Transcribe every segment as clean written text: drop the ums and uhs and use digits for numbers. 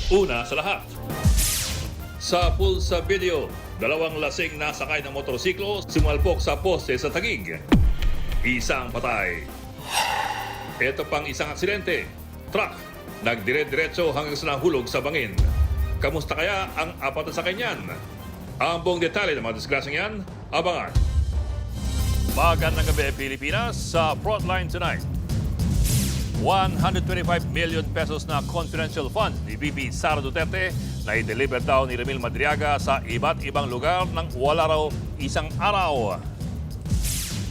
Una sa lahat, sa pulsa video, dalawang lasing na sakay ng motorsiklo sumalpok sa poste sa Taguig. Isang patay. Ito pang isang aksidente. Truck, nagdire-diretso hanggang sa nahulog sa bangin. Kamusta kaya ang apat na sakyan? Ang buong detalye ng mga disgrasyang yan, abangan. Magandang gabi, Pilipinas, sa Frontline Tonight. 125 million pesos na confidential fund ni VP Sara Duterte na i-deliver daw ni Ramil Madriaga sa iba't ibang lugar nang wala raw isang araw.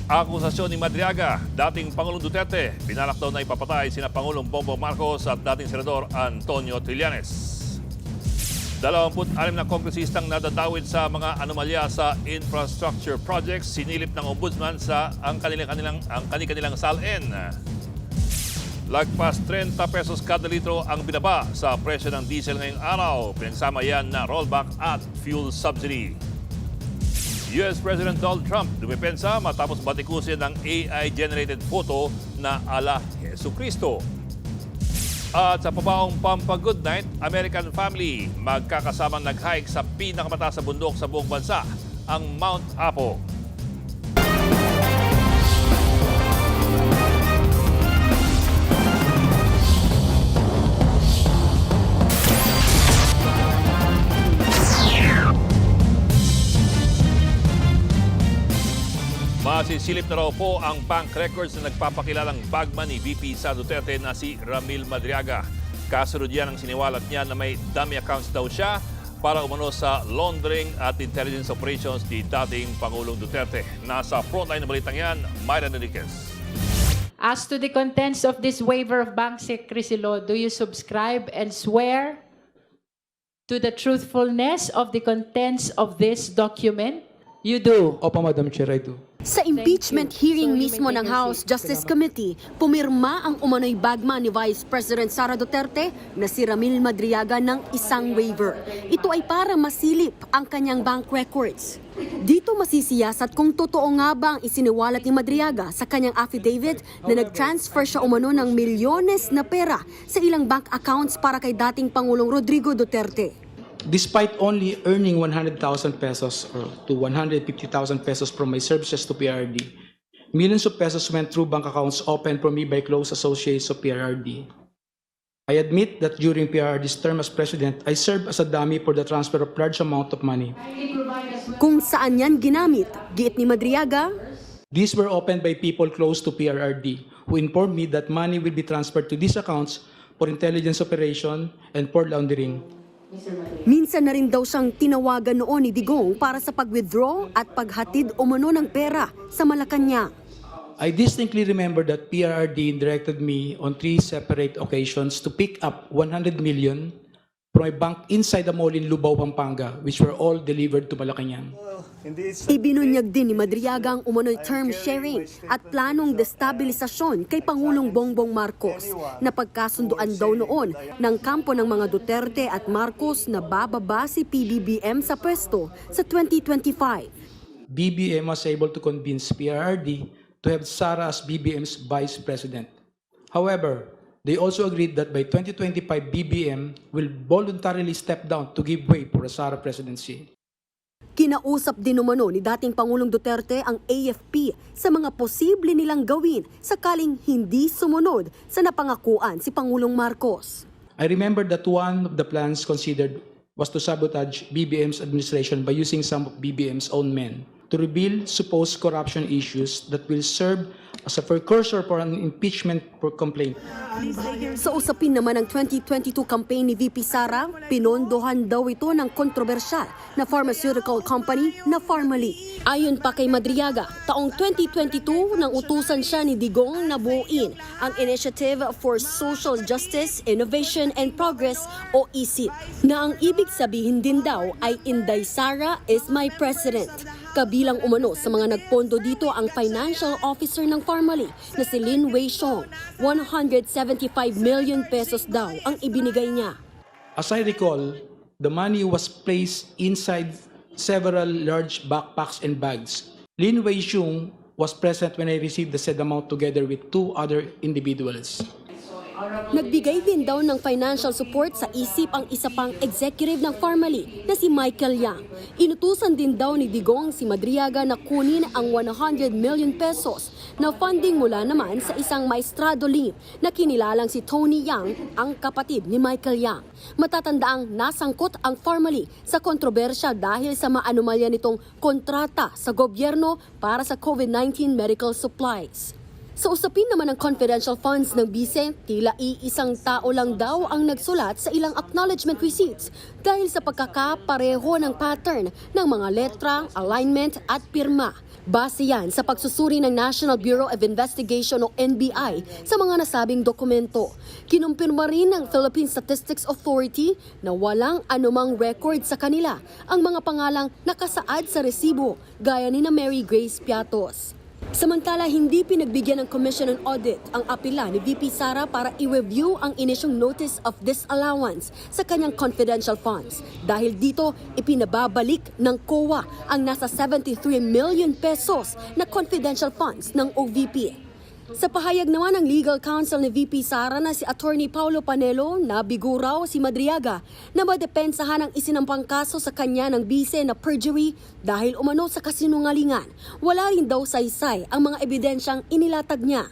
Akusasyon ni Madriaga, dating Pangulong Duterte, pinalak daw na ipapatay sina Pangulong Bongbong Marcos at dating Senador Antonio Trillanes. 26 na kongresistang nadadawit sa mga anomalya sa infrastructure projects, sinilip ng Ombudsman sa ang kanilang salin. Lagpas 30 pesos kada litro ang binaba sa presyo ng diesel ngayong araw. Pinagsama yan na rollback at fuel subsidy. US President Donald Trump dumipensa matapos batikusin ng AI-generated photo na ala Jesucristo. At sa pabaong Pampa-Good Night, American family magkakasamang nag-hike sa pinakamataas sa bundok sa buong bansa, ang Mount Apo. Masisilip na raw po ang bank records na nagpapakilalang bagman ni VP Sara Duterte na si Ramil Madriaga. Kasunod yan ang siniwalat niya na may dummy accounts daw siya para umano sa laundering at intelligence operations ni dating Pangulong Duterte. Nasa frontline ng balitang yan, Myra Enriquez. As to the contents of this waiver of bank secrecy law, do you subscribe and swear to the truthfulness of the contents of this document? You do. Opo, Madam Chair, I do. Sa impeachment Thank you. hearing So you mismo may ng take your House seat. Justice Committee, pumirma ang umano'y bagman ni Vice President Sara Duterte na si Ramil Madriaga ng isang waiver. Ito ay para masilip ang kanyang bank records. Dito masisiyasat kung totoo nga ba ang isiniwalat ni Madriaga sa kanyang affidavit na nag-transfer siya umano ng milyones na pera sa ilang bank accounts para kay dating Pangulong Rodrigo Duterte. Despite only earning 100,000 pesos or to 150,000 pesos from my services to PRRD, millions of pesos went through bank accounts opened for me by close associates of PRRD. I admit that during PRRD's term as president, I served as a dummy for the transfer of large amount of money. Kung saan yan ginamit, giit ni Madriaga, These were opened by people close to PRRD who informed me that money will be transferred to these accounts for intelligence operation and for laundering. minsan na rin daw siyang tinawagan noon ni Digong para sa pag-withdraw at paghatid umano ng pera sa Malacanang. I distinctly remember that PRRD directed me on 3 separate occasions to pick up 100 million from a bank inside the mall in Lubao, Pampanga, which were all delivered to Malacanang. Ibinunyag din ni Madriaga ang umano'y term sharing at planong destabilisasyon kay Pangulong Bongbong Marcos na pagkasunduan daw noon ng kampo ng mga Duterte at Marcos na bababa si PBBM sa pwesto sa 2025. BBM was able to convince PRRD to have Sara as BBM's vice president. However, they also agreed that by 2025, BBM will voluntarily step down to give way for a Sara presidency. Kinausap din umano ni dating Pangulong Duterte ang AFP sa mga posible nilang gawin sakaling hindi sumunod sa napangakuan si Pangulong Marcos. I remember that one of the plans considered was to sabotage BBM's administration by using some of BBM's own men to reveal supposed corruption issues that will serve as a precursor for an impeachment for complaint. Sa usapin naman ng 2022 campaign ni VP Sara, pinondohan daw ito ng kontrobersyal na pharmaceutical company na Pharmally. Ayon pa kay Madriaga, taong 2022 nang utusan siya ni Digong na buuin ang Initiative for Social Justice, Innovation and Progress o ISIP, na ang ibig sabihin din daw ay Inday Sara is my president. Kabilang umano sa mga nagpondo dito ang financial officer ng Pharmally na si Lin Wei Xiong. 175 million pesos daw ang ibinigay niya. As I recall, the money was placed inside several large backpacks and bags. Lin Wei Xiong was present when I received the said amount together with 2 other individuals. Nagbigay din daw ng financial support sa isip ang isa pang executive ng Pharmally na si Michael Yang. Inutusan din daw ni Digong si Madriaga na kunin ang 100 million pesos na funding mula naman sa isang maestrado lihim na kinilalang si Tony Yang, ang kapatid ni Michael Yang. Matatandaang nasangkot ang Pharmally sa kontrobersya dahil sa maanomalya nitong kontrata sa gobyerno para sa COVID-19 medical supplies. Sa usapin naman ng confidential funds ng BICE, tila iisang tao lang daw ang nagsulat sa ilang acknowledgement receipts dahil sa pagkakapareho ng pattern ng mga letra, alignment at pirma. Base yan sa pagsusuri ng National Bureau of Investigation o NBI sa mga nasabing dokumento. Kinumpirma rin ng Philippine Statistics Authority na walang anumang record sa kanila ang mga pangalang nakasaad sa resibo gaya ni na Mary Grace Piatos. Samantala, hindi pinagbigyan ng Commission on Audit ang apela ni VP Sara para i-review ang inisyong notice of disallowance sa kanyang confidential funds. Dahil dito, ipinababalik ng COA ang nasa 73 million pesos na confidential funds ng OVP. Sa pahayag naman ng legal counsel ni VP Sara na si Attorney Paulo Panelo, nabigo raw si Madriaga na madepensahan ang isinampang kaso sa kanya ng BICE na perjury dahil umano sa kasinungalingan. Wala rin daw saysay ang mga ebidensyang inilatag niya.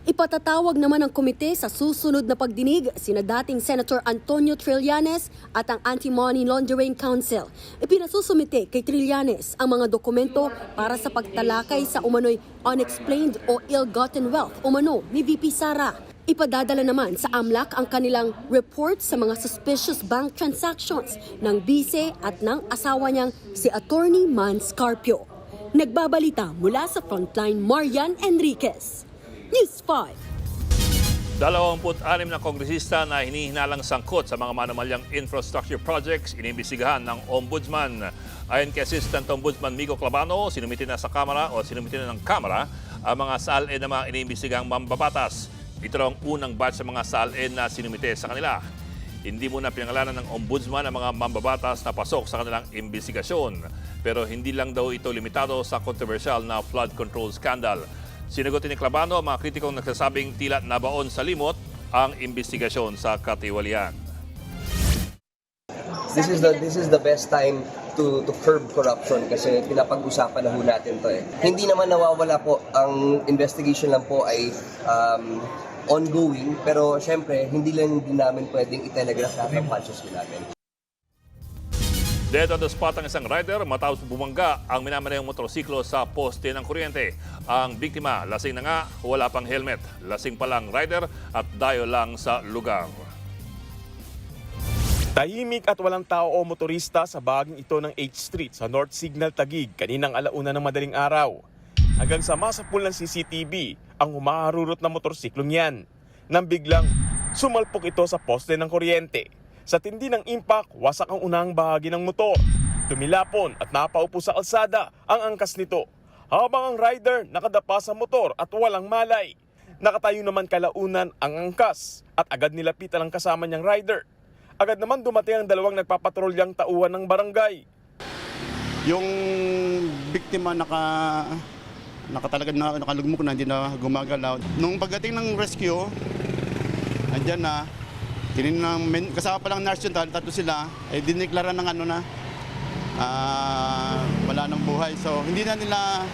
Ipatatawag naman ng komite sa susunod na pagdinig sina dating Senator Antonio Trillanes at ang Anti-Money Laundering Council. Ipinasusumite kay Trillanes ang mga dokumento para sa pagtalakay sa umano'y unexplained o ill-gotten wealth umano ni VP Sara. Ipadadala naman sa AMLAC ang kanilang report sa mga suspicious bank transactions ng BICE at ng asawa niyang si Attorney Man Scarpio. Nagbabalita mula sa Frontline, Marian Enriquez. News 5. 26 na kongresista na hinihinalang sangkot sa mga manumalyang infrastructure projects inimbestigahan ng Ombudsman. Ayon kay Assistant Ombudsman Migo Clavano, sinumite na sa Kamara ng Kamara ang mga SALN na mga iniimbestigang mambabatas. Ito raw ang unang batch sa mga SALN na sinumite sa kanila. Hindi muna pinangalanan ng Ombudsman ang mga mambabatas na pasok sa kanilang imbestigasyon. Pero hindi lang daw ito limitado sa controversial na flood control scandal. Sinagot ni Clavano ang mga kritikong nagsasabing tila nabaon sa limot ang imbestigasyon sa katiwalian. This is the best time to curb corruption kasi pinapag-usapan na ho natin to eh. Hindi naman nawawala po, ang investigation lang po ay ongoing, pero syempre hindi lang din namin pwedeng i-telegraph lahat ng punches natin. Dead on the spot ang isang rider matapos bumangga ang minamanayang motorsiklo sa poste ng kuryente. Ang biktima, lasing na nga, wala pang helmet. Lasing pa lang rider at dayo lang sa lugar. Tahimik at walang tao o motorista sa bahaging ito ng H Street sa North Signal Taguig kaninang alauna ng madaling araw. Hanggang sa masapul ng CCTV ang humaharurot na motorsiklong yan. Nang biglang sumalpok ito sa poste ng kuryente. Sa tindi ng impact, wasak ang unang bahagi ng motor. Tumilapon at napaupo sa kalsada ang angkas nito. Habang ang rider nakadapa sa motor at walang malay. Nakatayo naman kalaunan ang angkas at agad nilapitan ang kasama niyang rider. Agad naman dumating ang dalawang nagpapatrolyang tauhan ng barangay. Yung biktima nakalugmok na, hindi na gumagalaw. Nung pagdating ng rescue, andyan na, kasama pa lang nurse yun, tatlo sila, eh diniklara ng wala nang buhay. So hindi na nila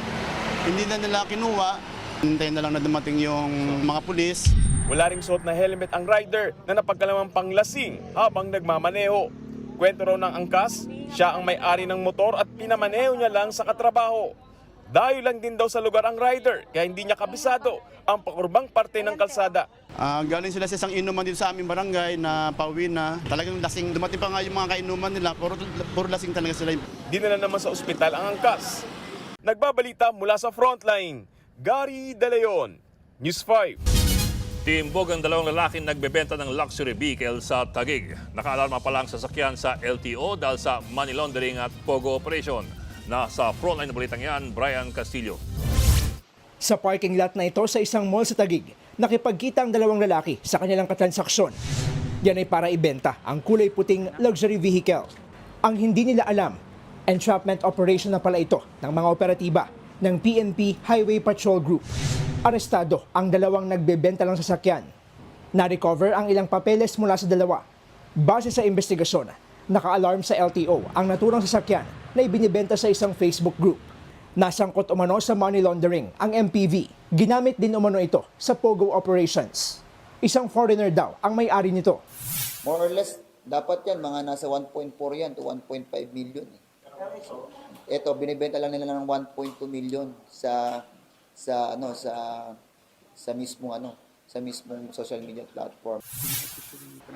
kinuha. Hintayin na lang na dumating yung mga pulis. Wala ring suot na helmet ang rider na napagkalamang panglasing habang nagmamaneho. Kwento raw ng angkas, siya ang may-ari ng motor at pinamaneho niya lang sa katrabaho. Dayo lang din daw sa lugar ang rider kaya hindi niya kabisado ang pakurbang parte ng kalsada. Galing sila sa isang inuman dito sa aming barangay na pauwi na. Talagang lasing. Dumating pa nga yung mga kainuman nila. Puro lasing talaga sila. Dinala naman sa ospital ang angkas. Nagbabalita mula sa Frontline, Gary De Leon, News 5. Timbog ang dalawang lalaking nagbebenta ng luxury vehicle sa Taguig. Nakaalarma pa lang sasakyan sa LTO dahil sa money laundering at pogo operation. Nasa Frontline na balitang yan, Brian Castillo. Sa parking lot na ito sa isang mall sa Taguig, nakipagkita ang dalawang lalaki sa kanilang katransaksyon. Yan ay para ibenta ang kulay puting luxury vehicle. Ang hindi nila alam, entrapment operation na pala ito ng mga operatiba ng PNP Highway Patrol Group. Arestado ang dalawang nagbebenta ng sasakyan. Na-recover ang ilang papeles mula sa dalawa. Base sa investigasyon, naka-alarm sa LTO ang naturang sasakyan na ibinibenta sa isang Facebook group. Nasangkot umano sa money laundering ang MPV. Ginamit din umano ito sa POGO operations. Isang foreigner daw ang may-ari nito. More or less, dapat yan, mga nasa 1.4 yan to 1.5 million. So, ito, binibenta lang nila ng 1.2 million sa mismong social media platform.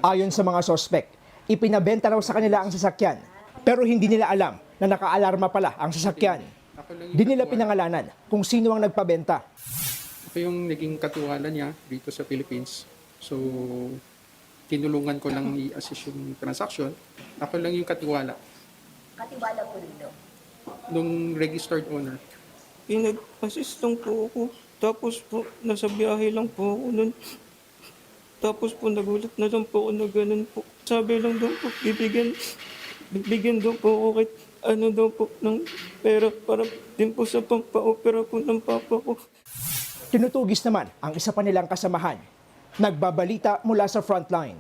Ayon sa mga sospek, ipinabenta raw sa kanila ang sasakyan, pero hindi nila alam na naka-alarma pala ang sasakyan. Di nila pinangalanan kung sino ang nagpabenta. Ako yung naging katiwala niya dito sa Philippines. So, tinulungan ko lang i-assist yung transaction. Ako lang yung katiwala. Katiwala po dito? Nung registered owner. Pinag-assist lang po ako. Tapos po, nasa biyahe lang po ako nun. Tapos po, nagulat na lang po ako na ganun po. Sabi lang daw po, bibigyan daw po ako kahit ano daw po ng pera para din po sa pampa-opera po ng papa ko. Tinutugis naman ang isa pa nilang kasamahan. Nagbabalita mula sa frontline.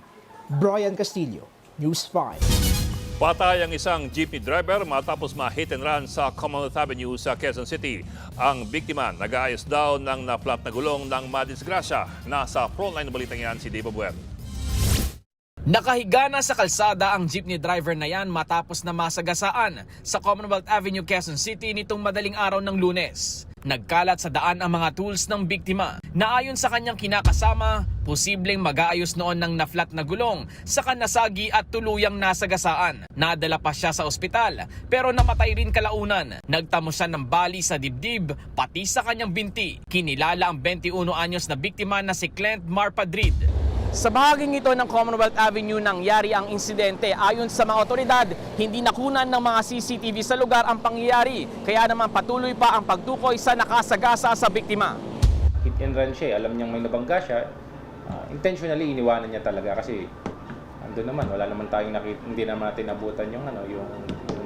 Brian Castillo, News 5. Patay ang isang jeepney driver matapos ma-hit and run sa Commonwealth Avenue sa Quezon City. Ang biktima nag-aayos daw ng na-flat na gulong ng madisgrasya. Nasa frontline na balitang yan si Dave Abuel. Nakahiga na sa kalsada ang jeepney driver na yan matapos na masagasaan sa Commonwealth Avenue, Quezon City nitong madaling araw ng Lunes. Nagkalat sa daan ang mga tools ng biktima na ayon sa kanyang kinakasama, posibleng mag-aayos noon ng na-flat na gulong sa kanasagi at tuluyang nasagasaan. Nadala pa siya sa ospital pero namatay rin kalaunan. Nagtamo siya ng bali sa dibdib pati sa kanyang binti. Kinilala ang 21 anyos na biktima na si Clint Marpadrid. Sa bahaging ito ng Commonwealth Avenue nangyari ang insidente. Ayon sa mga otoridad, hindi nakunan ng mga CCTV sa lugar ang pangyayari. Kaya naman patuloy pa ang pagtukoy sa nakasagasa sa biktima. Hit and run siya, alam niyang may nabangga siya. Intentionally iniwanan niya talaga kasi andun naman, wala naman tayong hindi naman natin nabutan yung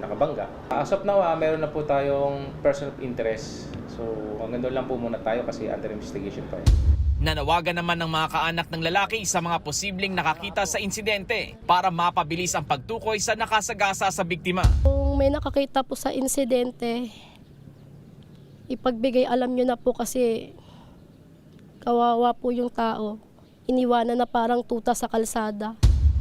nakabangga. As of now, meron na po tayong person of interest. So hanggang doon lang po muna tayo kasi under investigation pa yun. Nanawagan naman ng mga kaanak ng lalaki sa mga posibleng nakakita sa insidente para mapabilis ang pagtukoy sa nakasagasa sa biktima. Kung may nakakita po sa insidente, ipagbigay alam nyo na po kasi kawawa po yung tao. Iniwanan na parang tuta sa kalsada.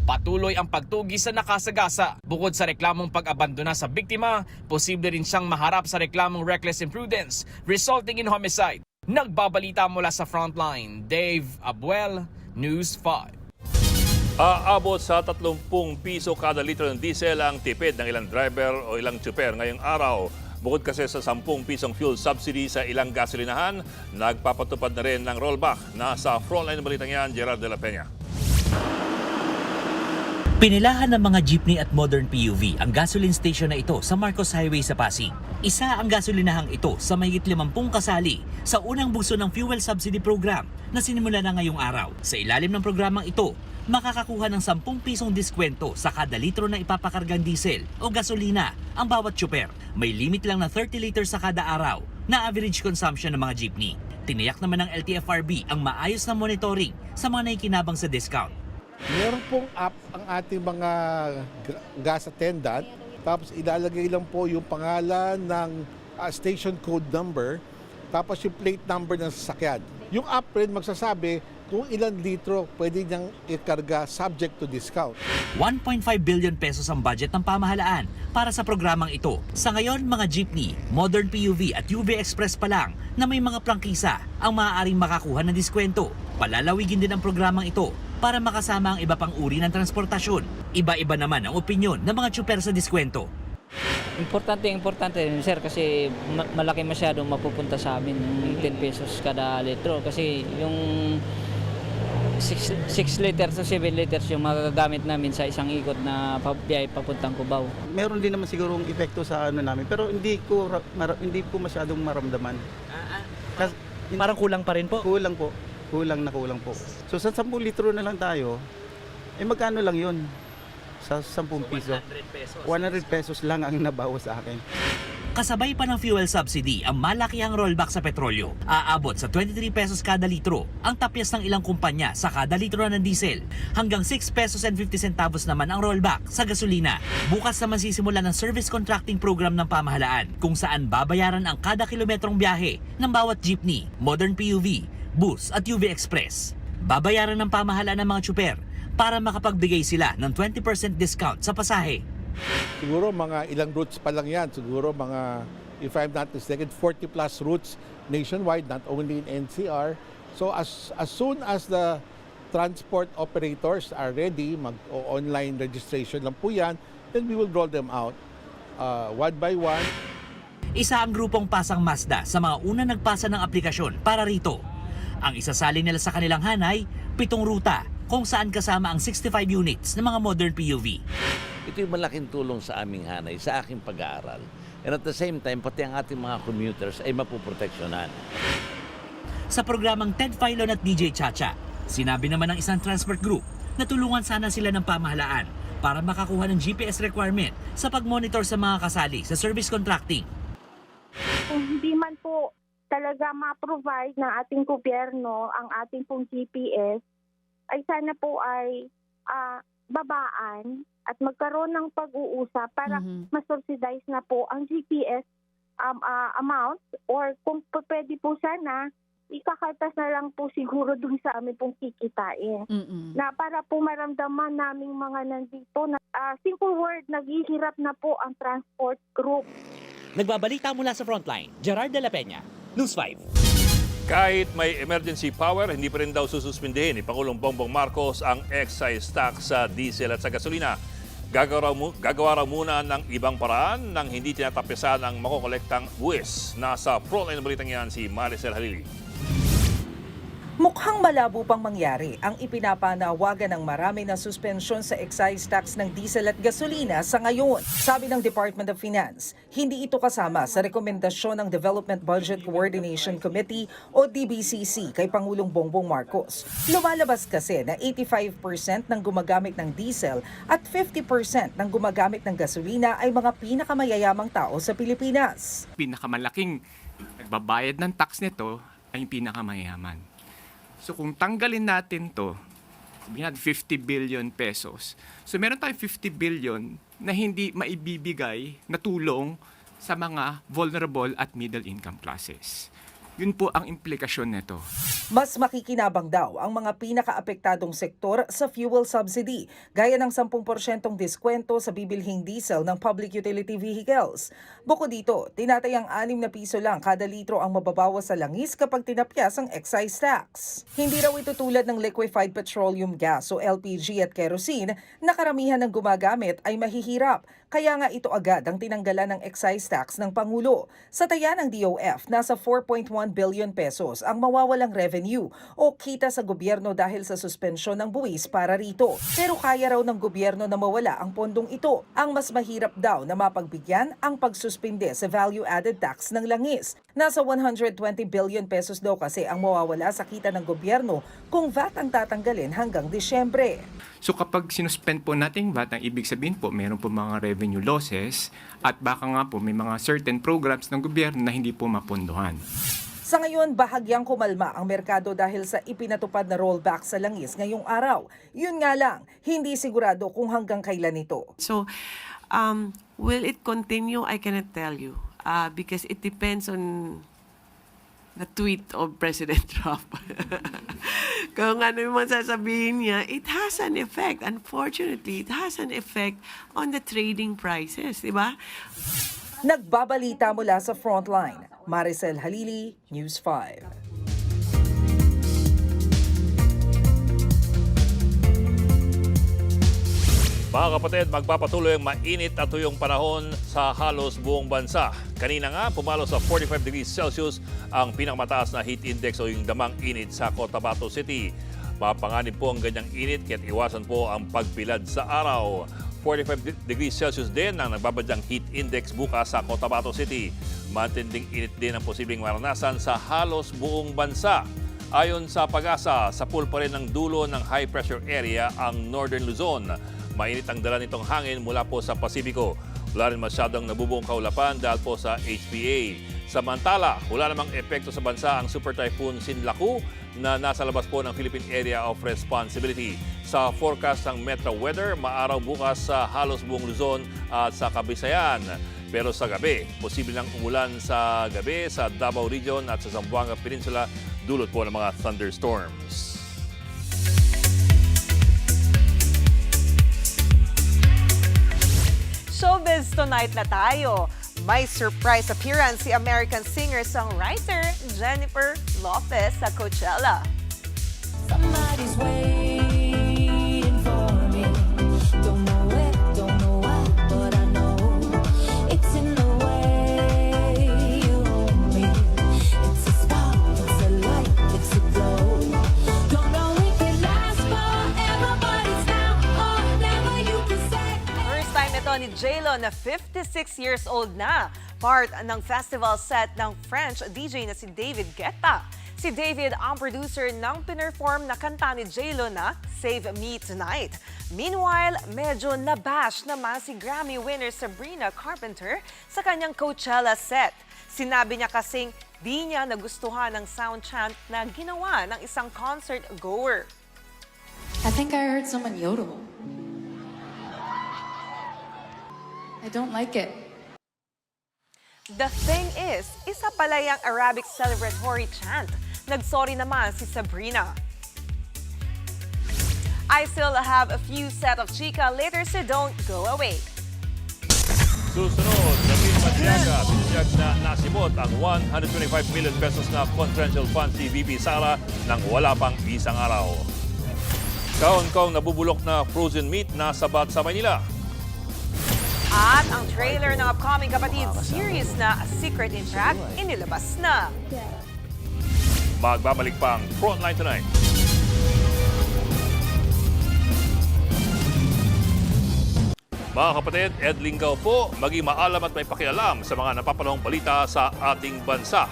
Patuloy ang pagtugis sa nakasagasa. Bukod sa reklamong pag-abandona sa biktima, posible rin siyang maharap sa reklamong reckless imprudence resulting in homicide. Nagbabalita mula sa frontline, Dave Abuel, News 5. Aabot sa 30 piso kada litro ng diesel ang tipid ng ilang driver o ilang tsuper ngayong araw. Bukod kasi sa 10 pisong fuel subsidy sa ilang gasolinahan, nagpapatupad na rin ng rollback. Nasa frontline ng balitang yan, Gerard de la Peña. Pinilahan ng mga jeepney at modern PUV ang gasoline station na ito sa Marcos Highway sa Pasig. Isa ang gasolinahang ito sa mahigit 50 kasali sa unang bugso ng fuel subsidy program na sinimula na ngayong araw. Sa ilalim ng programang ito, makakakuha ng 10 pisong diskwento sa kada litro na ipapakargang diesel o gasolina ang bawat tsuper. May limit lang na 30 liters sa kada araw na average consumption ng mga jeepney. Tiniyak naman ng LTFRB ang maayos na monitoring sa mga naikinabang sa discount. Meron pong app ang ating mga gas attendant, tapos ilalagay lang po yung pangalan ng station code number, tapos yung plate number ng sasakyan. Yung app rin magsasabi kung ilan litro pwede niyang ikarga subject to discount. 1.5 billion pesos ang budget ng pamahalaan para sa programang ito. Sa ngayon, mga jeepney, modern PUV at UV Express pa lang na may mga prangkisa ang maaaring makakuha ng diskwento. Palalawigin din ang programang ito para makasama ang iba pang uri ng transportasyon. Iba-iba naman ang opinyon ng mga tsuper sa diskwento. Importante sir kasi malaki masyadong mapupunta sa amin yung 10 pesos kada litro kasi yung 6 liters to 7 liters yung magagamit namin sa isang ikot na biyahe papuntang Cubao. Meron din naman sigurong epekto sa namin pero hindi ko masyadong maramdaman. Kasi, parang kulang pa rin po? Kulang po. Kulang po. So sa 10 litro na lang tayo, magkano lang yun? Sa 10 piso? 100 pesos lang ang nabawas sa akin. Kasabay pa ng fuel subsidy ang malakihang rollback sa petrolyo. Aabot sa 23 pesos kada litro ang tapyas ng ilang kumpanya sa kada litro ng diesel. Hanggang 6 pesos and 50 centavos naman ang rollback sa gasolina. Bukas naman sisimula ng service contracting program ng pamahalaan kung saan babayaran ang kada kilometrong biyahe ng bawat jeepney, modern PUV, bus at UV Express. Babayaran ng pamahalaan ng mga tsuper para makapagbigay sila ng 20% discount sa pasahe. Siguro mga ilang routes pa lang yan. Siguro mga, if I'm not mistaken, 40 plus routes nationwide, not only in NCR. So as soon as the transport operators are ready, mag-online registration lang po yan, then we will roll them out one by one. Isa ang grupong Pasang Mazda sa mga unang nagpasa ng aplikasyon para rito. Ang isasali nila sa kanilang hanay, 7 ruta kung saan kasama ang 65 units ng mga modern PUV. Ito yung malaking tulong sa aming hanay, sa aking pag-aaral. And at the same time, pati ang ating mga commuters ay mapuproteksyonan. Sa programang Ted Filon at DJ Chacha, sinabi naman ng isang transport group na tulungan sana sila ng pamahalaan para makakuha ng GPS requirement sa pag-monitor sa mga kasali sa service contracting. Kung hindi man po talaga ma-provide ng ating gobyerno ang ating pong GPS, ay sana po ay babaan at magkaroon ng pag-uusap para ma-subsidize na po ang GPS amount, or kung pwede po sana, ikakaltas na lang po siguro dun sa amin pong kikitain. Na para po maramdaman naming mga nandito na simple word, naghihirap na po ang transport group. Nagbabalita mula sa Frontline, Gerard de la Peña, News 5. Kahit may emergency power, hindi pa rin daw sususpindihin ni Pangulong Bongbong Marcos ang excise tax sa diesel at sa gasolina. Gagawa raw muna ng ibang paraan nang hindi tinatapisan ang makokolektang buwis. Nasa frontline ng balitang yan si Maricel Halili. Mukhang malabo pang mangyari ang ipinapanawagan ng marami na suspensyon sa excise tax ng diesel at gasolina sa ngayon. Sabi ng Department of Finance, hindi ito kasama sa rekomendasyon ng Development Budget Coordination Committee o DBCC kay Pangulong Bongbong Marcos. Lumalabas kasi na 85% ng gumagamit ng diesel at 50% ng gumagamit ng gasolina ay mga pinakamayayamang tao sa Pilipinas. Pinakamalaking nagbabayad ng tax nito ay yung pinakamayaman. So kung tanggalin natin to, sabihin natin 50 billion pesos. So meron tayong 50 billion na hindi maibibigay na tulong sa mga vulnerable at middle income classes. Yun po ang implikasyon nito. Mas makikinabang daw ang mga pinakaapektadong sektor sa fuel subsidy, gaya ng 10% diskwento sa bibilhing diesel ng public utility vehicles. Bukod dito, tinatayang 6 na piso lang kada litro ang mababawas sa langis kapag tinapyas ang excise tax. Hindi raw ito tulad ng liquefied petroleum gas o LPG at kerosene na karamihan ng gumagamit ay mahihirap. Kaya nga ito agad ang tinanggalan ng excise tax ng Pangulo. Sa taya ng DOF, nasa 4.1 billion pesos ang mawawalang revenue o kita sa gobyerno dahil sa suspensyon ng buwis para rito. Pero kaya raw ng gobyerno na mawala ang pondong ito. Ang mas mahirap daw na mapagbigyan ang pagsuspinde sa value-added tax ng langis. Nasa 120 billion pesos daw kasi ang mawawala sa kita ng gobyerno kung VAT ang tatanggalin hanggang Disyembre. So kapag sinuspend po natin VAT, ang ibig sabihin po meron po mga revenue losses at baka nga po may mga certain programs ng gobyerno na hindi po mapondohan. Sa ngayon, bahagyang kumalma ang merkado dahil sa ipinatupad na rollback sa langis ngayong araw. Yun nga lang, hindi sigurado kung hanggang kailan ito. So, will it continue? I cannot tell you because it depends on the tweet of President Trump. Kung ano yung sasabihin niya, it has an effect. Unfortunately, it has an effect on the trading prices, di ba? Nagbabalita mula sa Frontline, Maricel Halili, News 5. Mga kapatid, magpapatuloy ang mainit at tuyong panahon sa halos buong bansa. Kanina nga, pumalo sa 45 degrees Celsius ang pinakamataas na heat index o yung damang init sa Cotabato City. Mapanganib po ang ganyang init kaya't iwasan po ang pagpilad sa araw. 45 degrees Celsius din ang nagbabadyang heat index bukas sa Cotabato City. Matinding init din ang posibleng maranasan sa halos buong bansa. Ayon sa Pag-asa, sa pool pa rin ng dulo ng high pressure area ang Northern Luzon. Mainit ang dala nitong hangin mula po sa Pasipiko. Wala rin masyadong nabubuong kaulapan dahil po sa HPA. Samantala, wala namang epekto sa bansa ang Super Typhoon Sinlaku na nasa labas po ng Philippine Area of Responsibility. Sa forecast ng Metro Weather, maaraw bukas sa halos buong Luzon at sa Kabisayan. Pero sa gabi, posible nang umulan sa gabi sa Davao Region at sa Zamboanga Peninsula dulot po ng mga thunderstorms. Showbiz tonight na tayo. May surprise appearance si American singer-songwriter Jennifer Lopez sa Coachella. Somebody's waiting for me. Don't know it, don't know why, but I know it's in the way you hold me. It's a spark, it's a light, it's a glow. Don't know if it lasts forever, but it's now or never, you can say. First time ito ni J-Lo na 56 years old na. Part ng festival set ng French DJ na si David Guetta. Si David ang producer ng pinerform na kanta ni J-Lo na Save Me Tonight. Meanwhile, medyo nabash naman si Grammy winner Sabrina Carpenter sa kanyang Coachella set. Sinabi niya kasing di niya nagustuhan ang sound chant na ginawa ng isang concert goer. I think I heard someone yodel. I don't like it. The thing is, isa pala yung Arabic celebratory chant. Nagsorry naman si Sabrina. I still have a few set of chika later, so don't go away. Susunod, Ramil Madriaga, binisiyag na nasibot ang 125 million pesos na confidential funds si VP Sara nang wala pang isang araw. Kaon-kaong nabubulok na frozen meat na sabat sa Manila. At ang trailer ng upcoming Kapatid series na A Secret in Track inilabas na. Magbabalik pang Frontline Tonight. Mga kapatid, Ed Lingaw po, maging maalam at may pakialam sa mga napapanahong balita sa ating bansa.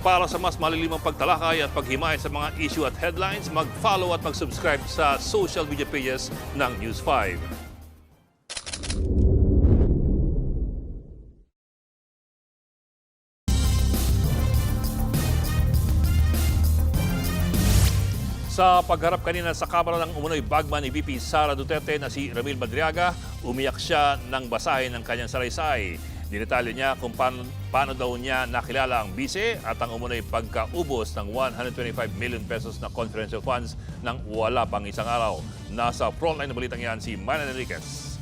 Para sa mas malilimang pagtalakay at paghimay sa mga issue at headlines, mag-follow at mag-subscribe sa social media pages ng News 5. Sa pagharap kanina sa kamera ng umunoy bagman ni VP Sara Duterte na si Ramil Madriaga, umiyak siya ng basahin ng kanyang salaysay. Dinetalye niya kung paano daw niya nakilala ang bise at ang umunoy pagkaubos ng 125 million pesos na confidential funds nang wala pang isang araw. Nasa frontline na balitang yan si Manan Enriquez.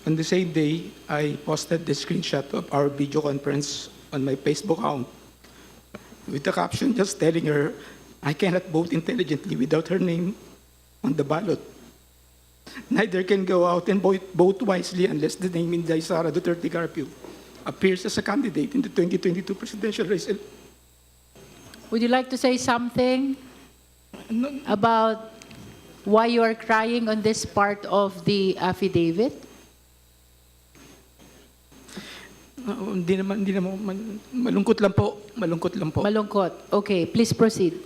On the same day, I posted the screenshot of our video conference on my Facebook account with the caption just telling her I cannot vote intelligently without her name on the ballot. Neither can go out and vote wisely unless the name Inday Sara Duterte Carpio appears as a candidate in the 2022 presidential race. Would you like to say something about why you are crying on this part of the affidavit? Hindi naman, malungkot lang po. Malungkot. Okay, please proceed.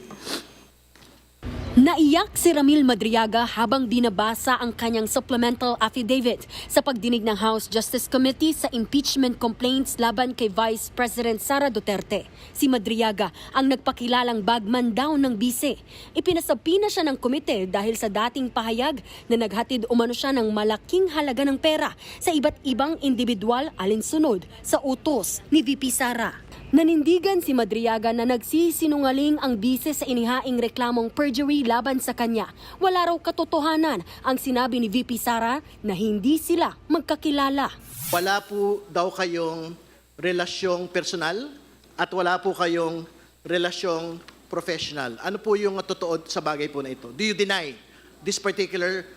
Naiyak si Ramil Madriaga habang binabasa ang kanyang supplemental affidavit sa pagdinig ng House Justice Committee sa impeachment complaints laban kay Vice President Sara Duterte. Si Madriaga ang nagpakilalang bagman daw ng bise. Ipinasapi na siya ng komite dahil sa dating pahayag na naghatid umano siya ng malaking halaga ng pera sa iba't ibang individual alinsunod sa utos ni VP Sara. Nanindigan si Madriaga na nagsisinungaling ang bise sa inihaing reklamong perjury laban sa kanya. Wala raw katotohanan ang sinabi ni VP Sara na hindi sila magkakilala. Wala po daw kayong relasyong personal at wala po kayong relasyong professional. Ano po yung totoo sa bagay po na ito? Do you deny this particular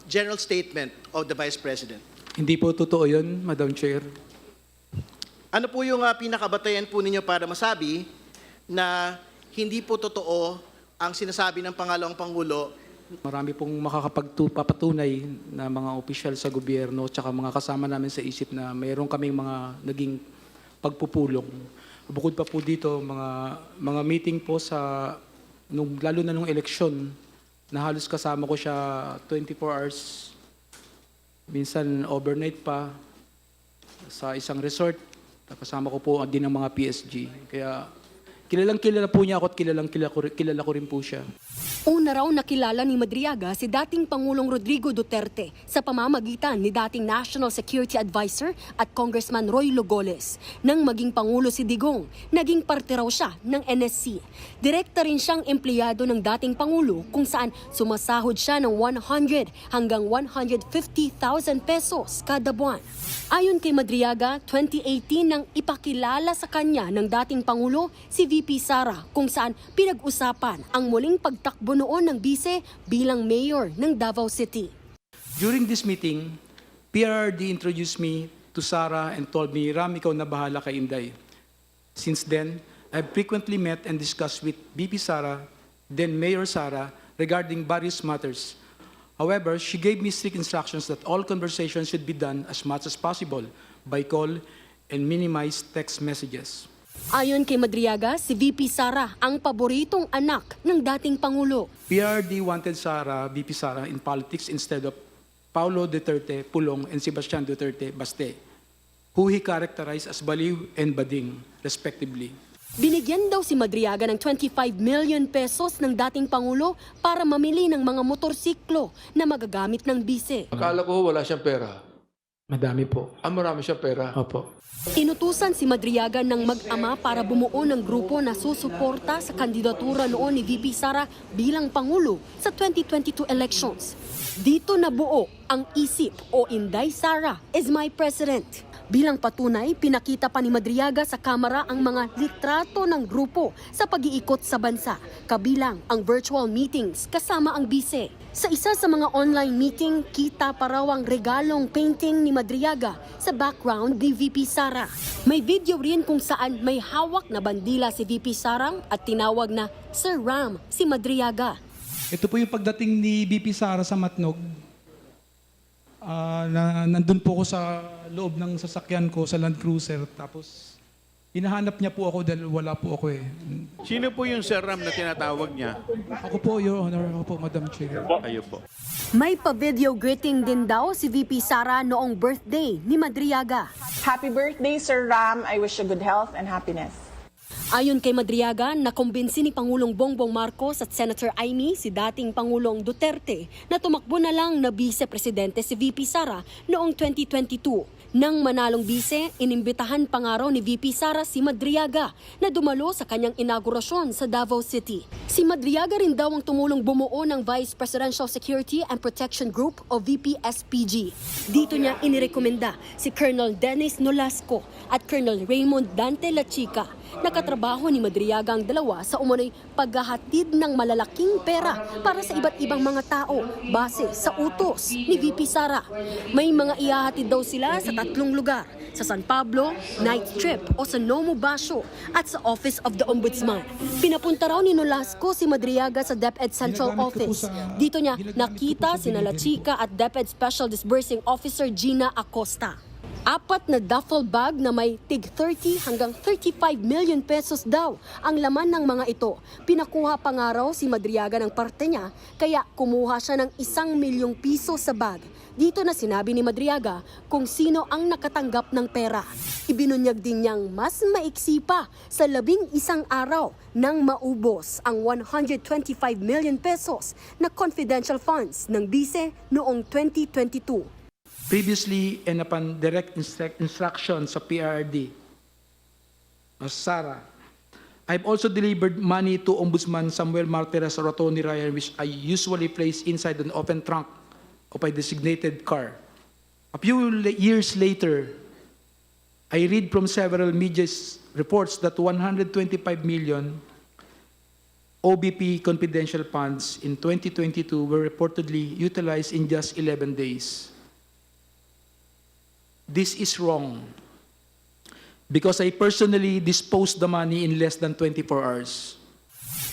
general statement of the Vice President? Hindi po totoo yun, Madam Chair. Ano po yung pinakabatayan po ninyo para masabi na hindi po totoo ang sinasabi ng pangalawang Pangulo? Marami pong makakapagpapatunay na mga opisyal sa gobyerno at mga kasama namin sa isip na mayroon kaming mga naging pagpupulong. Bukod pa po dito, mga meeting po sa, lalo na nung eleksyon, na halos kasama ko siya 24 hours minsan overnight pa sa isang resort. Kasama ko po din ang mga PSG. Kaya kilala po niya ako at kilala ko rin po siya. Una raw nakilala ni Madriaga si dating Pangulong Rodrigo Duterte sa pamamagitan ni dating National Security Advisor at Congressman Roy Logoles. Nang maging Pangulo si Digong, naging parte raw siya ng NSC. Direkta rin siyang empleyado ng dating Pangulo kung saan sumasahod siya ng 100 hanggang 150,000 pesos kada buwan. Ayon kay Madriaga, 2018 nang ipakilala sa kanya ng dating Pangulo si VP Sara kung saan pinag-usapan ang muling pagtakbo noon ng bise bilang mayor ng Davao City. During this meeting, PRRD introduced me to Sara and told me, Ram, ikaw na bahala kay Inday. Since then, I've frequently met and discussed with VP Sara, then Mayor Sara, regarding various matters. However, she gave me strict instructions that all conversations should be done as much as possible by call and minimize text messages. Ayon kay Madriaga, si VP Sara ang paboritong anak ng dating Pangulo. PRD wanted VP Sara in politics instead of Paulo Duterte Pulong and Sebastian Duterte Baste, who he characterized as baliw and bading, respectively. Binigyan daw si Madriaga ng 25 million pesos ng dating Pangulo para mamili ng mga motorsiklo na magagamit ng bise. Akala ko wala siyang pera. Madami po. Marami siyang pera. Opo. Inutusan si Madriaga ng mag-ama para bumuo ng grupo na susuporta sa kandidatura noon ni VP Sara bilang Pangulo sa 2022 elections. Dito nabuo ang isip o Inday Sara is my president. Bilang patunay, pinakita pa ni Madriaga sa kamera ang mga litrato ng grupo sa pag-iikot sa bansa, kabilang ang virtual meetings kasama ang bise. Sa isa sa mga online meeting, kita pa raw ang regalong painting ni Madriaga sa background ni VP Sara. May video rin kung saan may hawak na bandila si VP Sara at tinawag na Sir Ram si Madriaga. Ito po yung pagdating ni VP Sara sa Matnog. Nandun po ako sa loob ng sasakyan ko sa Land Cruiser. Tapos hinahanap niya po ako dahil wala po ako eh. Sino po yung Sir Ram na tinatawag niya? Ako po, Your Honor. Ako po, Madam Chair. Ayun po. May pa-video greeting din daw si VP Sara noong birthday ni Madriaga. Happy birthday, Sir Ram. I wish you good health and happiness. Ayon kay Madriaga, nakumbinsi ni Pangulong Bongbong Marcos at Senator Amy si dating Pangulong Duterte na tumakbo na lang na vice-presidente si VP Sara noong 2022. Nang manalong bise, inimbitahan pa nga raw ni VP Sara si Madriaga na dumalo sa kanyang inaugurasyon sa Davao City. Si Madriaga rin daw ang tumulong bumuo ng Vice Presidential Security and Protection Group o VPSPG. Dito niya inirekomenda si Colonel Dennis Nolasco at Colonel Raymond Dante Lachica. Nakatrabaho ni Madriaga ang dalawa sa umunoy paghahatid ng malalaking pera para sa iba't ibang mga tao base sa utos ni VP Sara. May mga ihahatid daw sila sa 3 lugar, sa San Pablo, Night Trip o sa Nomo Basho at sa Office of the Ombudsman. Pinapunta raw ni Nolasco si Madriaga sa DepEd Central Office. Dito niya nakita si Lachica at DepEd Special Disbursing Officer Gina Acosta. 4 na duffel bag na may tig 30 hanggang 35 million pesos daw ang laman ng mga ito. Pinakuha pa nga raw si Madriaga ng parte niya, kaya kumuha siya ng 1 milyong piso sa bag. Dito na sinabi ni Madriaga kung sino ang nakatanggap ng pera. Ibinunyag din niyang mas maiksi pa sa 11 araw nang maubos ang 125 million pesos na confidential funds ng bise noong 2022. Previously and upon direct instruction sa PRD, Sara, I've also delivered money to Ombudsman Samuel Martires or Tony Ryan, which I usually place inside an open trunk of a designated car. A few years later, I read from several media reports that 125 million OBP confidential funds in 2022 were reportedly utilized in just 11 days. This is wrong because I personally disposed the money in less than 24 hours.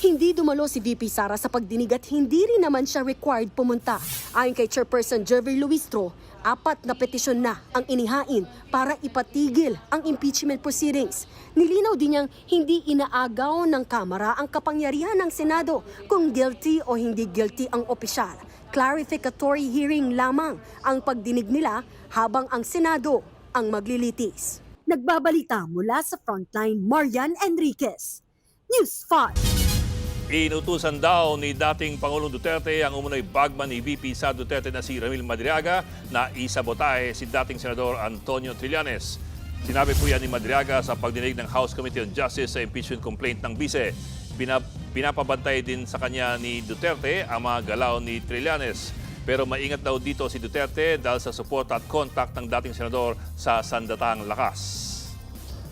Hindi dumalo si VP Sara sa pagdinig at hindi rin naman siya required pumunta. Ayon kay Chairperson Jervy Luistro, 4 na petisyon na ang inihain para ipatigil ang impeachment proceedings. Nilinaw din niyang hindi inaagaw ng Kamara ang kapangyarihan ng Senado kung guilty o hindi guilty ang opisyal. Clarificatory hearing lamang ang pagdinig nila habang ang Senado ang maglilitis. Nagbabalita mula sa Frontline, Marian Enriquez. News 5. Inutusan daw ni dating Pangulong Duterte ang umunoy bagman ni VP sa Duterte na si Ramil Madriaga na isabotahe si dating Senador Antonio Trillanes. Sinabi po yan ni Madriaga sa pagdinig ng House Committee on Justice sa impeachment complaint ng Bise. Pinapabantay din sa kanya ni Duterte ang mga galaw ni Trillanes. Pero maingat daw dito si Duterte dahil sa support at contact ng dating senador sa sandatahang lakas.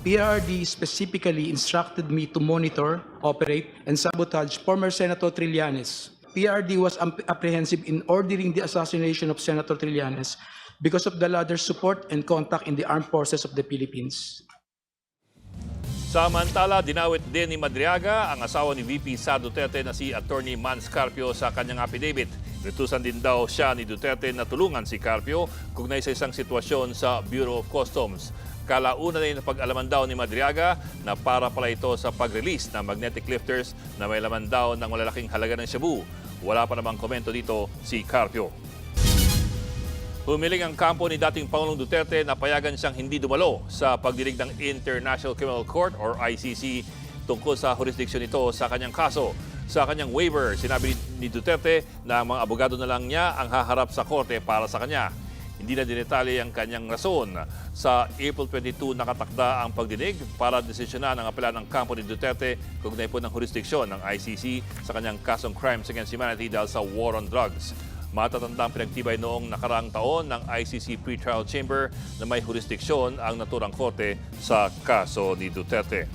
PRD specifically instructed me to monitor, operate, and sabotage former Senator Trillanes. PRD was apprehensive in ordering the assassination of Senator Trillanes because of the latter's support and contact in the armed forces of the Philippines. Samantala, dinawit din ni Madriaga ang asawa ni VP sa Duterte na si Attorney Mans Carpio sa kanyang affidavit. Inutusan din daw siya ni Duterte na tulungan si Carpio kaugnay sa isang sitwasyon sa Bureau of Customs. Kalaunan ay napag-alaman daw ni Madriaga na para pala ito sa pag-release ng magnetic lifters na may laman daw ng malalaking halaga ng shabu. Wala pa namang komento dito si Carpio. Humiling ang kampo ni dating Pangulong Duterte na payagan siyang hindi dumalo sa pagdinig ng International Criminal Court or ICC tungkol sa jurisdiction nito sa kanyang kaso. Sa kanyang waiver, sinabi ni Duterte na mga abogado na lang niya ang haharap sa korte para sa kanya. Hindi na dinetalye ang kanyang rason. Sa April 22 nakatakda ang pagdinig para desisyonan ang apela ng kampo ni Duterte kaugnay po ng jurisdiksyon ng ICC sa kanyang kasong crimes against humanity dahil sa war on drugs. Matatandang pinagtibay noong nakaraang taon ng ICC Pretrial Chamber na may jurisdiksyon ang naturang korte sa kaso ni Duterte.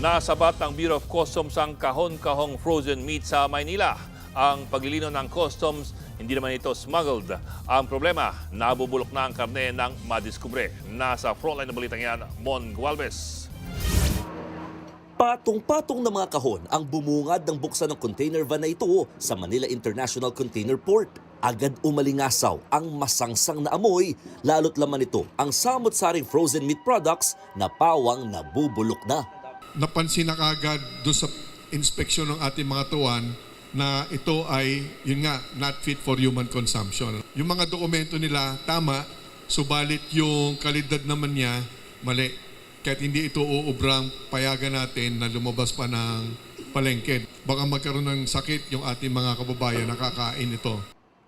Nasabat ng Bureau of Customs ang kahon-kahong frozen meat sa Maynila. Ang paglilino ng customs, hindi naman ito smuggled. Ang problema, nabubulok na ang karne ng madiskubre. Nasa frontline ng balitang yan, Mon Gualvez. Patong-patong na mga kahon ang bumungad ng buksan ng container van na ito sa Manila International Container Port. Agad umalingasaw ang masangsang na amoy, lalo't laman ito ang samot-saring frozen meat products na pawang nabubulok na. Napansin na kagad doon sa inspeksyon ng ating mga tuwan na ito ay, yun nga, not fit for human consumption. Yung mga dokumento nila, tama, subalit yung kalidad naman niya, mali. Kahit hindi ito uubrang, payagan natin na lumabas pa ng palengke. Baka magkaroon ng sakit yung ating mga kababayan na kakain ito.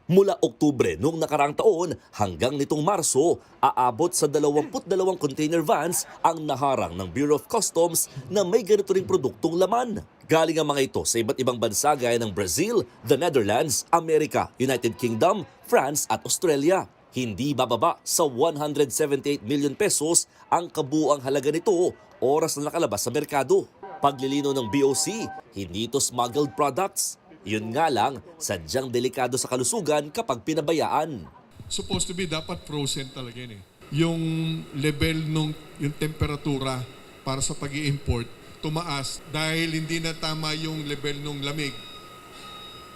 Mula Oktubre noong nakaraang taon hanggang nitong Marso, aabot sa 22 container vans ang naharang ng Bureau of Customs na may ganito ring produktong laman. Galing ang mga ito sa iba't ibang bansa gaya ng Brazil, the Netherlands, Amerika, United Kingdom, France at Australia. Hindi bababa sa 178 million pesos ang kabuuang halaga nito oras na nakalabas sa merkado. Paglilino ng BOC, hindi ito smuggled products. Yun nga lang, sadyang delikado sa kalusugan kapag pinabayaan. Supposed to be dapat frozen talaga yun eh. Yung level yung temperatura para sa pag-i-import tumaas dahil hindi na tama yung level ng lamig.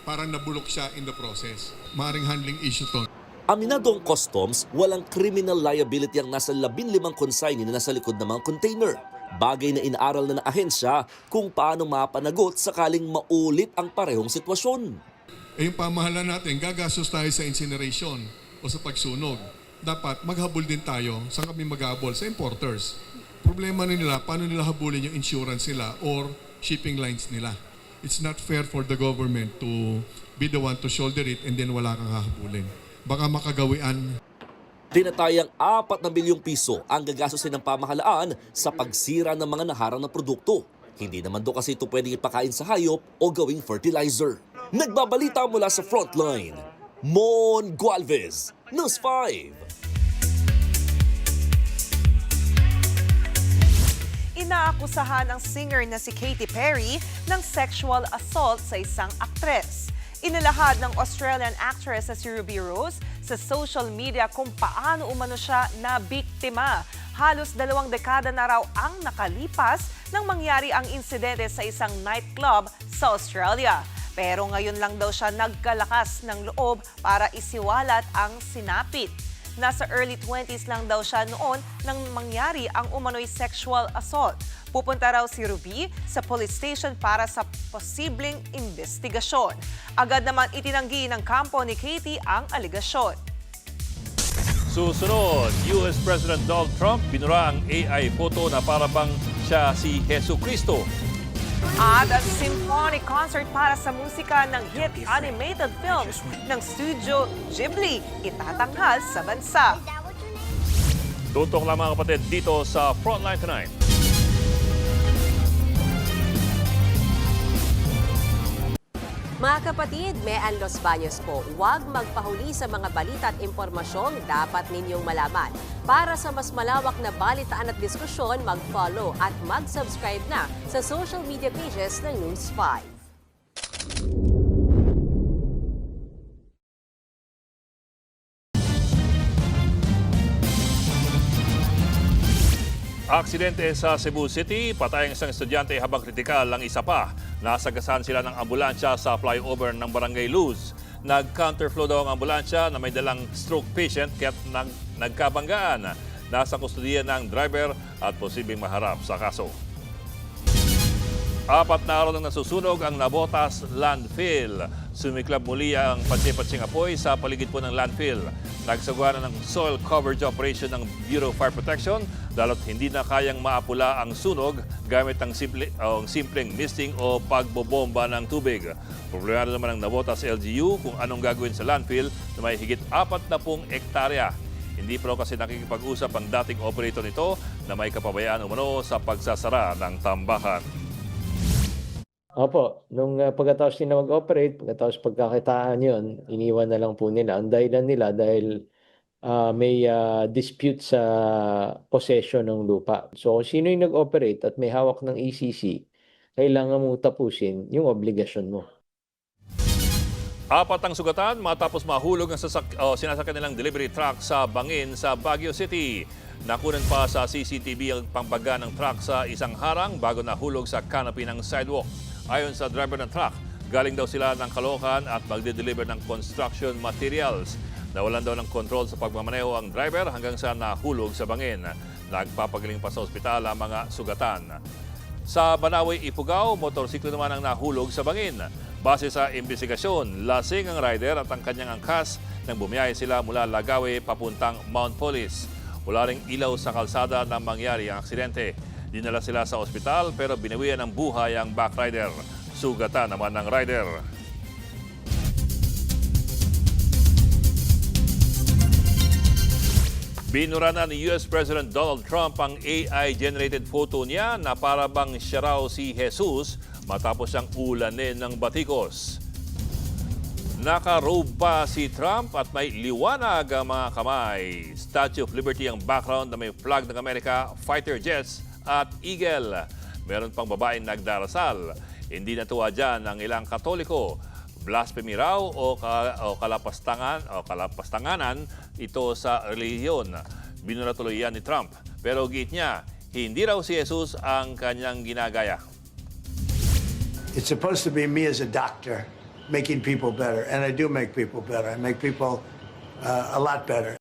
Parang nabulok siya in the process. Maring handling issue to. Aminado ang customs, walang criminal liability ang nasa 15 consignee na nasa likod ng mga container. Bagay na inaaral na ng ahensya kung paano mapanagot sakaling maulit ang parehong sitwasyon. Yung pamahalaan natin, gagastos tayo sa incineration o sa pagsunog. Dapat maghabol din tayo. Saan kami maghabol? Sa importers. Problema nila, paano nila habulin yung insurance nila or shipping lines nila. It's not fair for the government to be the one to shoulder it and then wala kang hahabulin. Baka makagawian. Tinatayang 4 na bilyong piso ang gagastusin ng pamahalaan sa pagsira ng mga naharang na produkto. Hindi naman do kasi ito pwedeng ipakain sa hayop o gawing fertilizer. Nagbabalita mula sa Frontline, Mon Gualvez, News 5. Inaakusahan ang singer na si Katy Perry ng sexual assault sa isang aktres. Inilahad ng Australian actress na si Ruby Rose sa social media kung paano umano siya na biktima. Halos 2 dekada na raw ang nakalipas nang mangyari ang insidente sa isang nightclub sa Australia. Pero ngayon lang daw siya nagkalakas ng loob para isiwalat ang sinapit. Nasa early 20s lang daw siya noon nang mangyari ang umano'y sexual assault. Pupunta raw si Ruby sa police station para sa posibleng investigasyon. Agad naman itinanggi ng kampo ni Katie ang aligasyon. Susunod, US President Donald Trump binura ang AI photo na parabang siya si Jesu Cristo. At ang symphonic concert para sa musika ng hit animated films ng Studio Ghibli itatanghal sa bansa. Tutok lang mga kapatid dito sa Frontline Tonight. Mga kapatid, Mean Los Baños po, huwag magpahuli sa mga balita at impormasyong dapat ninyong malaman. Para sa mas malawak na balitaan at diskusyon, mag-follow at mag-subscribe na sa social media pages ng News 5. Aksidente sa Cebu City, patay ang isang estudyante habang kritikal ang isa pa. Nasagasan sila ng ambulansya sa flyover ng Barangay Luz. Nag-counterflow daw ang ambulansya na may dalang stroke patient kaya't nagkabanggaan. Nasa kustudiya ng driver at posibleng maharap sa kaso. 4 na araw nang nasusunog ang Nabotas Landfill. Sumiklab muli ang patsi-patsing apoy sa paligid po ng landfill. Nagsagawa ng soil coverage operation ng Bureau of Fire Protection dahil hindi na kayang maapula ang sunog gamit ang simpleng misting o pagbobomba ng tubig. Problemado naman ng Nabotas LGU kung anong gagawin sa landfill na may higit 40 hektarya. Hindi pero kasi nakikipag-usap ang dating operator nito na may kapabayaan umano sa pagsasara ng tambakan. Opo, nung pagkatapos nila mag-operate, pagkatapos pagkakitaan yun, iniwan na lang po nila. Ang dahilan nila dahil may dispute sa possession ng lupa. So kung sino yung nag-operate at may hawak ng ECC, kailangan mo tapusin yung obligasyon mo. 4 ang sugatan matapos mahulog ang sinasakyan nilang delivery truck sa Bangin sa Baguio City. Nakunan pa sa CCTV ang pambaga ng truck sa isang harang bago nahulog sa canopy ng sidewalk. Ayon sa driver ng truck, galing daw sila ng Caloocan at magde-deliver ng construction materials. Nawalan daw ng kontrol sa pagmamaneho ang driver hanggang sa nahulog sa bangin. Nagpapagaling pa sa ospital ang mga sugatan. Sa Banawe, Ifugao, motorsiklo naman ang nahulog sa bangin. Base sa investigasyon, lasing ang rider at ang kanyang angkas nang bumiyahe sila mula Lagawe papuntang Mount Police. Wala ring ilaw sa kalsada nang mangyari ang aksidente. Dinala sila sa ospital pero binawian ng buhay ang backrider. Sugatan naman ng rider. Binura na ni US President Donald Trump ang AI-generated photo niya na parabang siya raw si Jesus matapos siyang ulanin ng batikos. Naka-robe pa si Trump at may liwanag ang mga kamay. Statue of Liberty ang background na may flag ng Amerika, fighter jets at eagle. Meron pang babaeng nagdarasal. Hindi natuwa dyan ang ilang Katoliko. Blasphemy raw o kalapastanganan ito sa relihiyon. Binura tuloy yan ni Trump. Pero giit niya, hindi raw si Jesus ang kanyang ginagaya. It's supposed to be me as a doctor making people better. And I do make people better. I make people a lot better.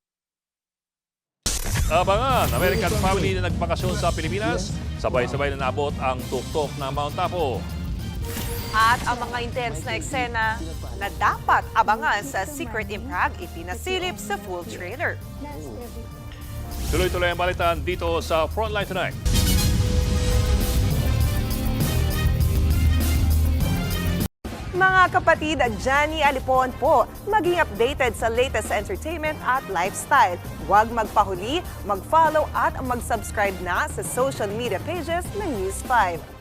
Abangan, American family na nagbakasyon sa Pilipinas, sabay-sabay na naabot ang tuktok ng Mount Apo. At ang mga intense na eksena na dapat abangan sa Secret in Prague ipinasilip sa full trailer. Tuloy-tuloy ang balitaan dito sa Frontline Tonight. Mga kapatid, Johnny Alipon po, maging updated sa latest entertainment at lifestyle. Huwag magpahuli, mag-follow at mag-subscribe na sa social media pages ng News 5.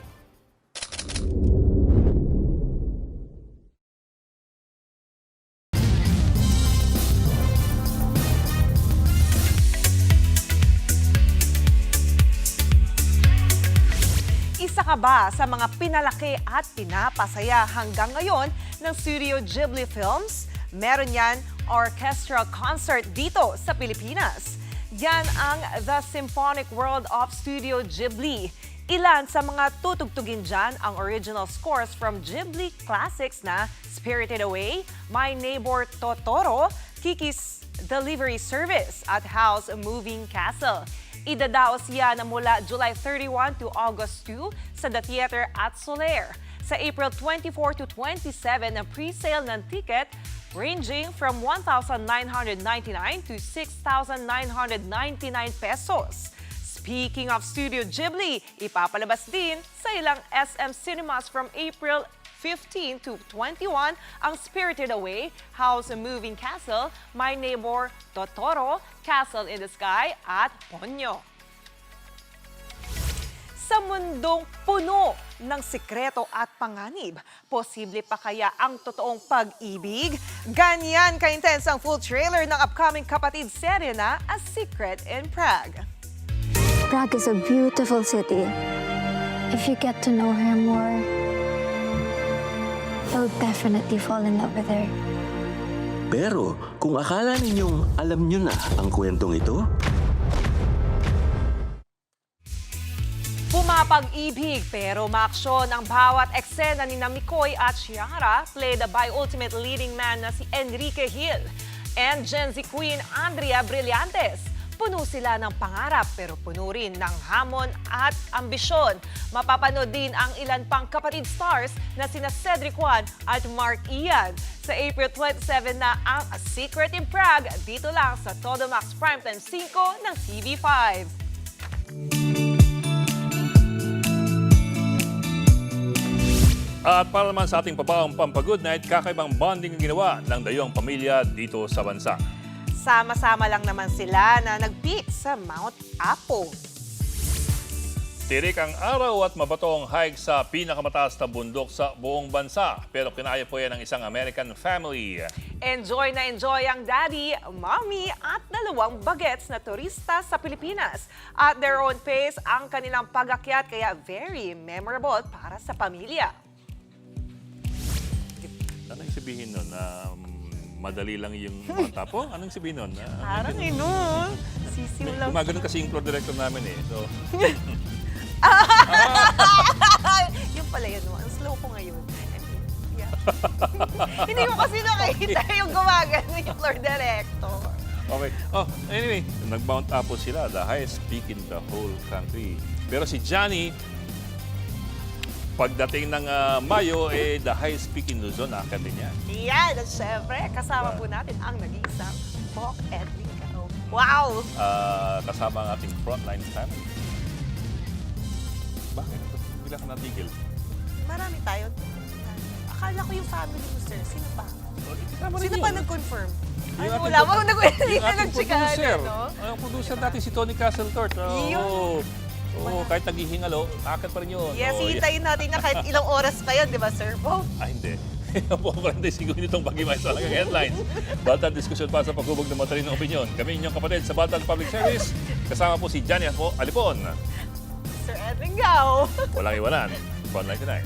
Isa ka ba sa mga pinalaki at pinapasaya hanggang ngayon ng Studio Ghibli Films? Meron yan orchestral concert dito sa Pilipinas. Yan ang The Symphonic World of Studio Ghibli. Ilan sa mga tutugtugin dyan ang original scores from Ghibli classics na Spirited Away, My Neighbor Totoro, Kiki's Delivery Service at Howl's Moving Castle. Idadaos yan na mula July 31 to August 2 sa The Theater at Soler. Sa April 24 to 27 ang pre-sale ng ticket ranging from 1,999 to 6,999 pesos. Speaking of Studio Ghibli, ipapalabas din sa ilang SM cinemas from April 15 to 21 ang Spirited Away, House of Moving Castle, My Neighbor Totoro, Castle in the Sky at Ponyo. Sa mundong puno ng sikreto at panganib, posible pa kaya ang totoong pag-ibig? Ganyan ka-intense ang full trailer ng upcoming kapatid serye na A Secret in Prague. Prague is a beautiful city. If you get to know her more, you'll definitely fall in love with her. Pero kung akala ninyong alam nyo na ang kwentong ito, Pumapag-ibig pero maaksyon ang bawat eksena ni Mikoy at Chiara, played by ultimate leading man na si Enrique Gil and Gen Z queen Andrea Brillantes. Puno sila ng pangarap pero puno rin ng hamon at ambisyon. Mapapanood din ang ilan pang kapatid stars na sina Cedric Juan at Mark Ian. Sa April 27 na ang A Secret in Prague, dito lang sa Todo Max Primetime 5 ng TV5. At para naman sa ating pabaong Pampa-Good Night, kakaibang bonding ang ginawa ng dayong pamilya dito sa bansa. Sama-sama lang naman sila na nag-peak sa Mount Apo. Tirik ang araw at mabatong hike sa pinakamataas na bundok sa buong bansa. Pero kinaya po yan ng isang American family. Enjoy na enjoy ang daddy, mommy at 2 bagets na turista sa Pilipinas. At their own pace ang kanilang pag-akyat kaya very memorable para sa pamilya. Anong sabihin nun? Madali lang yung mata po? Anong sabihin nun? Parang inon. Sisiw lang. Gumagano'n kasi yung floor director namin eh. So, Yung pala yun, ang slow ko ngayon. Yeah. Hindi ko kasi nakita yung gumagano yung floor director. okay. Oh, anyway, nag-Mount Apo sila, the highest peak in the whole country. Pero si Johnny, pagdating ng Mayo, the highest peak in Luzon, akin din yan. Yan, at syempre, kasama po natin ang nag-iisang Bok Edwin Caro. Wow! Kasama ang ating frontline family. Bakit? Bigla ka natigil? Marami tayo. Akala ko yung family mo, sir. Sino pa? Sino yun. pa nag-confirm? Yung Ano, ating wala mo yung ating nag-chikahan, producer. no? Ang producer natin si Tony Castletort. Kahit naghihingalo, akit pa rin yun. Yes, hihintayin natin na kahit ilang oras pa yun, di ba, sir? Oh. Hindi. Buong 45 nitong bagay-mais sa hanggang headlines. Baltan diskusyon para sa paghubog ng matalinong opinyon. Kami inyong kapatid sa Baltan Public Service. Kasama po si Johnny Alipon. Sir Edwin Gao. Walang iwanan. Frontline tonight.